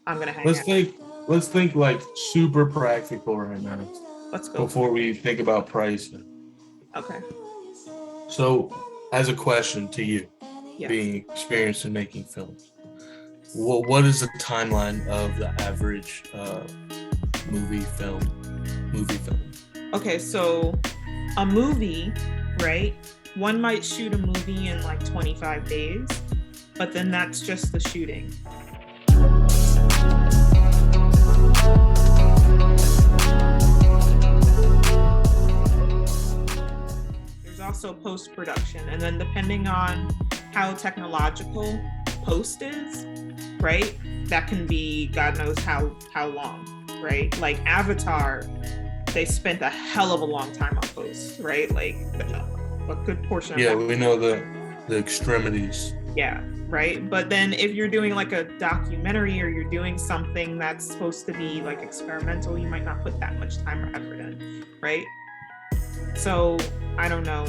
I'm gonna hang Let's out. think like super practical right now Let's go. before we think about pricing. Okay. So, as a question to you, Yes. being experienced in making films, what is the timeline of the average movie film? Okay, so a movie, right? One might shoot a movie in like 25 days, but then that's just the shooting. There's also post-production, and then depending on how technological post is, right? That can be God knows how long, right? Like Avatar, they spent a hell of a long time on post, right? Like a good portion of Yeah, that. we know the extremities. Yeah, right. But then if you're doing like a documentary or you're doing something that's supposed to be like experimental, you might not put that much time or effort in, right? So I don't know.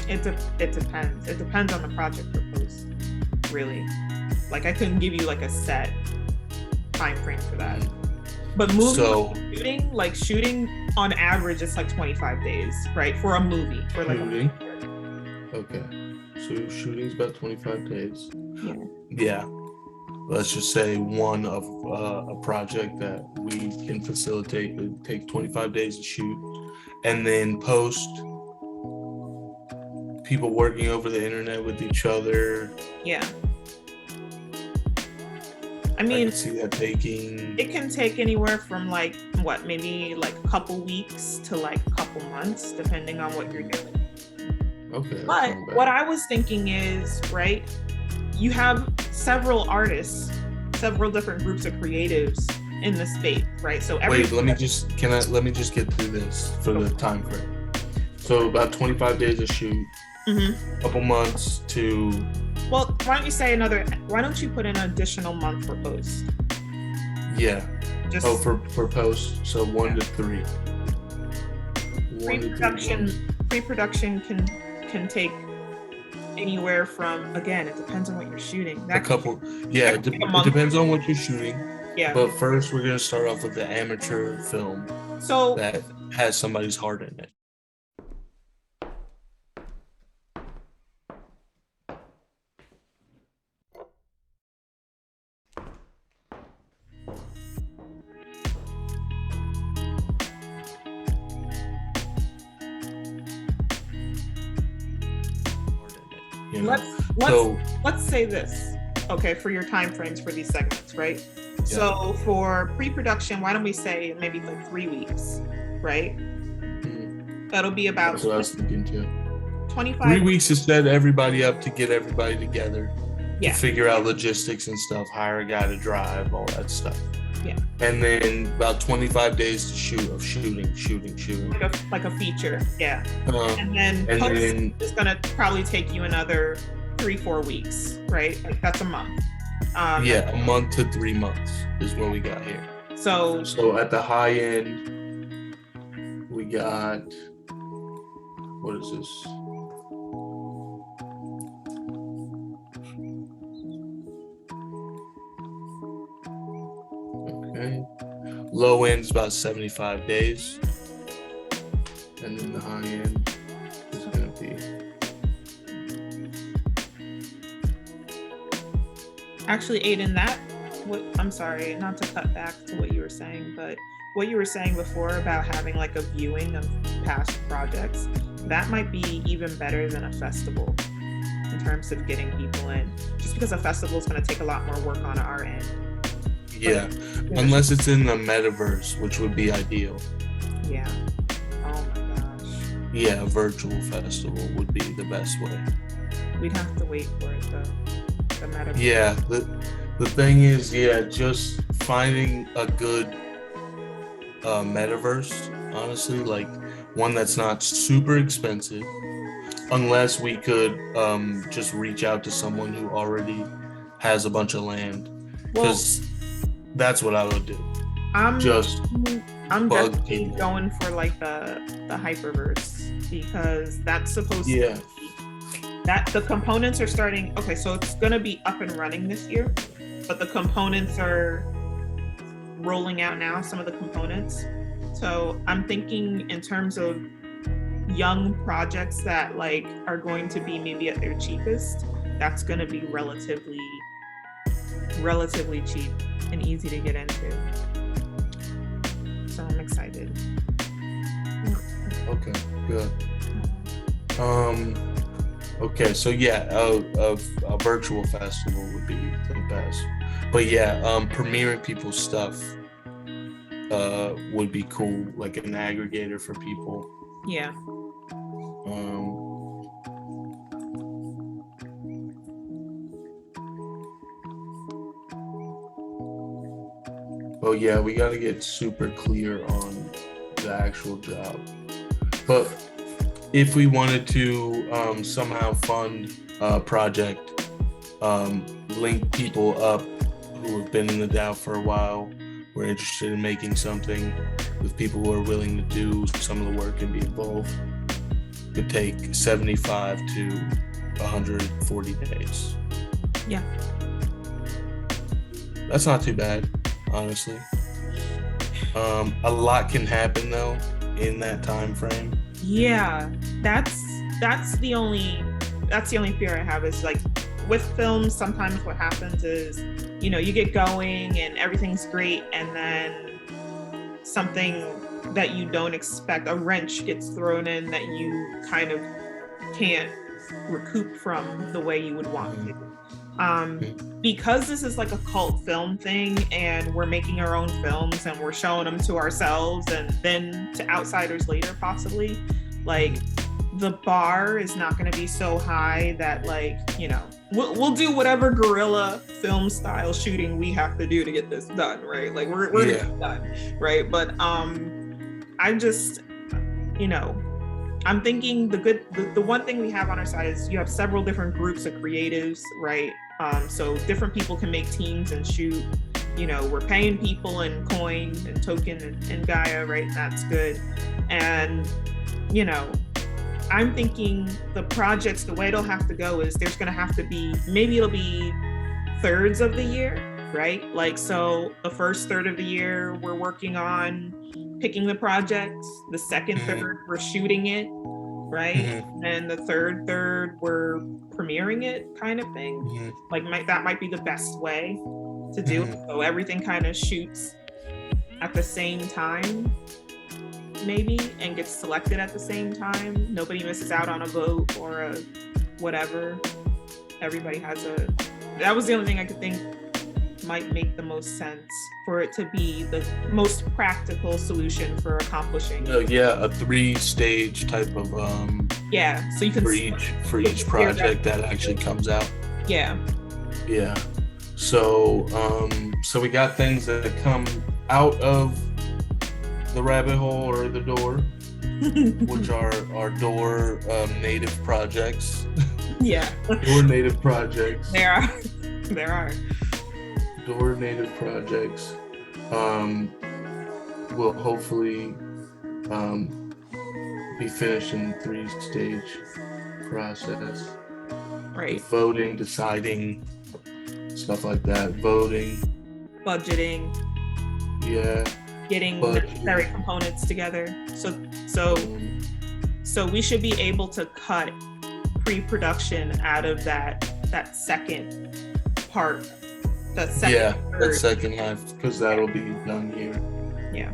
It depends. It depends on the project for post, really. Like I couldn't give you like a set time frame for that. But shooting on average, it's like 25 days, right? For a movie. For like shooting. Okay. So shooting's about 25 days. Yeah. Let's just say one of a project that we can facilitate would take 25 days to shoot. And then post, people working over the internet with each other. Yeah. I mean, I can see that taking... It can take anywhere from like, maybe like a couple weeks to like a couple months, depending on what you're doing. Okay. But what I was thinking is, right, you have several artists, several different groups of creatives in the space, right? So wait, let me just get through this for the time frame. So about 25 days to shoot, a couple months to... Well, why don't you put in an additional month for post? Yeah. For post, so 1 to 3. Pre-production can take anywhere from, again, it depends on what you're shooting. It depends on what you're shooting. Yeah. But first, we're gonna start off with the amateur film that has somebody's heart in it. You know? Let's say this, okay, for your time frames for these segments, right? Yeah. So for pre-production, why don't we say maybe like 3 weeks, right? Mm-hmm. That'll be about... That's what I was thinking too. 25. 3 weeks to set everybody up, to get everybody together, to figure out logistics and stuff, hire a guy to drive, all that stuff. Yeah. And then about 25 days to shooting. Like a feature, yeah. And then post is gonna probably take you another 3-4 weeks, right? Like that's a month. A month to 3 months is what we got here. So at the high end, we got, what is this? Okay. Low end is about 75 days. And then the high end is going to be... Actually, Aiden, I'm sorry, not to cut back to what you were saying, but what you were saying before about having like a viewing of past projects, that might be even better than a festival in terms of getting people in. Just because a festival is going to take a lot more work on our end. Yeah, unless it's in the metaverse, which would be ideal. Yeah. Oh my gosh. Yeah, a virtual festival would be the best way. We'd have to wait for it though. The metaverse. Yeah, the thing is, just finding a good metaverse, honestly, like one that's not super expensive, unless we could just reach out to someone who already has a bunch of land, because that's what I would do. I'm definitely going for like the hyperverse, because that's supposed to be that the components are starting. Okay, so it's gonna be up and running this year, but the components are rolling out now, some of the components. So I'm thinking in terms of young projects that like are going to be maybe at their cheapest, that's going to be relatively cheap and easy to get into. So I'm excited. Okay, good. Okay, so yeah, a virtual festival would be the best. But yeah, premiering people's stuff would be cool, like an aggregator for people. Yeah. Well, yeah, we got to get super clear on the actual job. But if we wanted to somehow fund a project, link people up who have been in the DAO for a while, we're interested in making something with people who are willing to do some of the work and be involved, it could take 75 to 140 days. Yeah. That's not too bad, honestly. A lot can happen though in that time frame. Yeah, that's the only fear I have is like with films, sometimes what happens is, you know, you get going and everything's great, and then something that you don't expect, a wrench gets thrown in that you kind of can't recoup from the way you would want to. Because this is like a cult film thing and we're making our own films and we're showing them to ourselves and then to outsiders later possibly, like the bar is not going to be so high that like, you know, we'll do whatever guerrilla film style shooting we have to do to get this done, right? Like we're gonna get done, right? But I'm just, you know, I'm thinking the one thing we have on our side is you have several different groups of creatives, right? So different people can make teams and shoot. You know, we're paying people in coin and token and nGAIA, right? That's good. And, you know, I'm thinking the projects, the way it'll have to go is there's going to have to be, maybe it'll be thirds of the year, right? Like, so the first third of the year, we're working on picking the projects. The second third, we're shooting it, right? And the third, we're premiering it kind of thing. Like that might be the best way to do it. So everything kind of shoots at the same time, maybe, and gets selected at the same time. Nobody misses out on a vote or a whatever. Everybody has that was the only thing I could think might make the most sense for it to be the most practical solution for accomplishing. Yeah, a 3-stage type of so you can for each project that actually comes out. Yeah. So we got things that come out of the rabbit hole or the door, which are our door native projects. Yeah. Door native projects. There are. Door native projects will hopefully be finished in 3-stage process. Right. Voting, deciding, stuff like that. Voting. Budgeting. Yeah. Getting necessary components together. So we should be able to cut pre-production out of that second part. That second half, because that'll be done here. Yeah.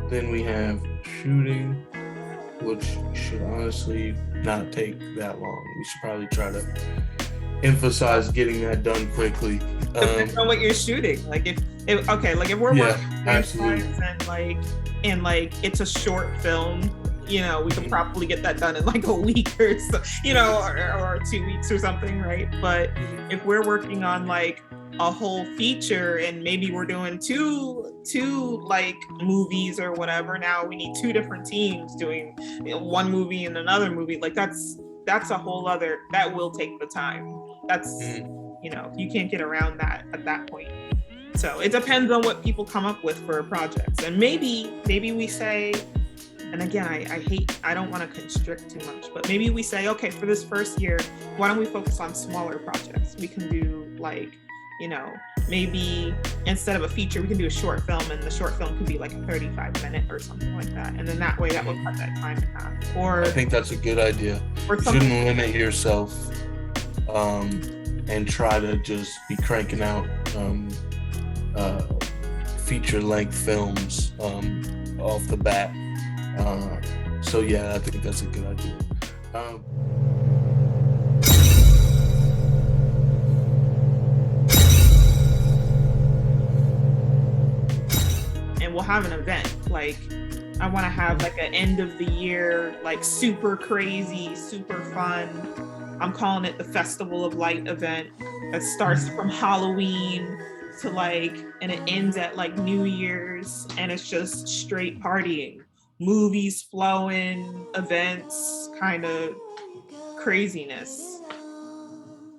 Then we have shooting, which should honestly not take that long. We should probably try to emphasize getting that done quickly. Depends on what you're shooting. Like if we're working and it's a short film, you know, we could probably get that done in like a week or so, you know, or 2 weeks or something, right? But if we're working on like a whole feature and maybe we're doing two like movies or whatever, now we need 2 different teams doing, you know, one movie and another movie. Like that's a whole other, that will take the time. That's, you know, you can't get around that at that point. So it depends on what people come up with for projects. And maybe we say, and again, I don't want to constrict too much, but maybe we say, okay, for this first year, why don't we focus on smaller projects? We can do like, you know, maybe instead of a feature, we can do a short film, and the short film could be like a 35-minute or something like that. And then that way that will cut that time in half. Or I think that's a good idea. or You shouldn't limit yourself and try to just be cranking out feature length films off the bat. So yeah, I think that's a good idea. And we'll have an event. Like, I want to have like an end of the year, like super crazy, super fun. I'm calling it the Festival of Light event that starts from Halloween to like, and it ends at like New Year's, and it's just straight partying, movies flowing, events, kind of craziness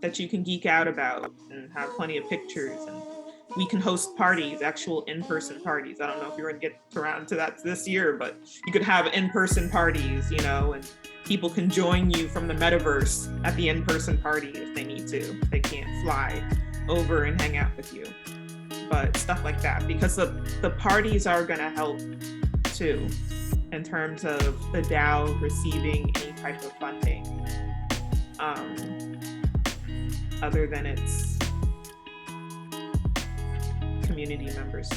that you can geek out about and have plenty of pictures. And we can host parties, actual in-person parties. I don't know if you're going to get around to that this year, but you could have in-person parties, you know, and people can join you from the metaverse at the in-person party if they need to. They can't fly over and hang out with you. But stuff like that, because the parties are going to help too in terms of the DAO receiving any type of funding other than its community members.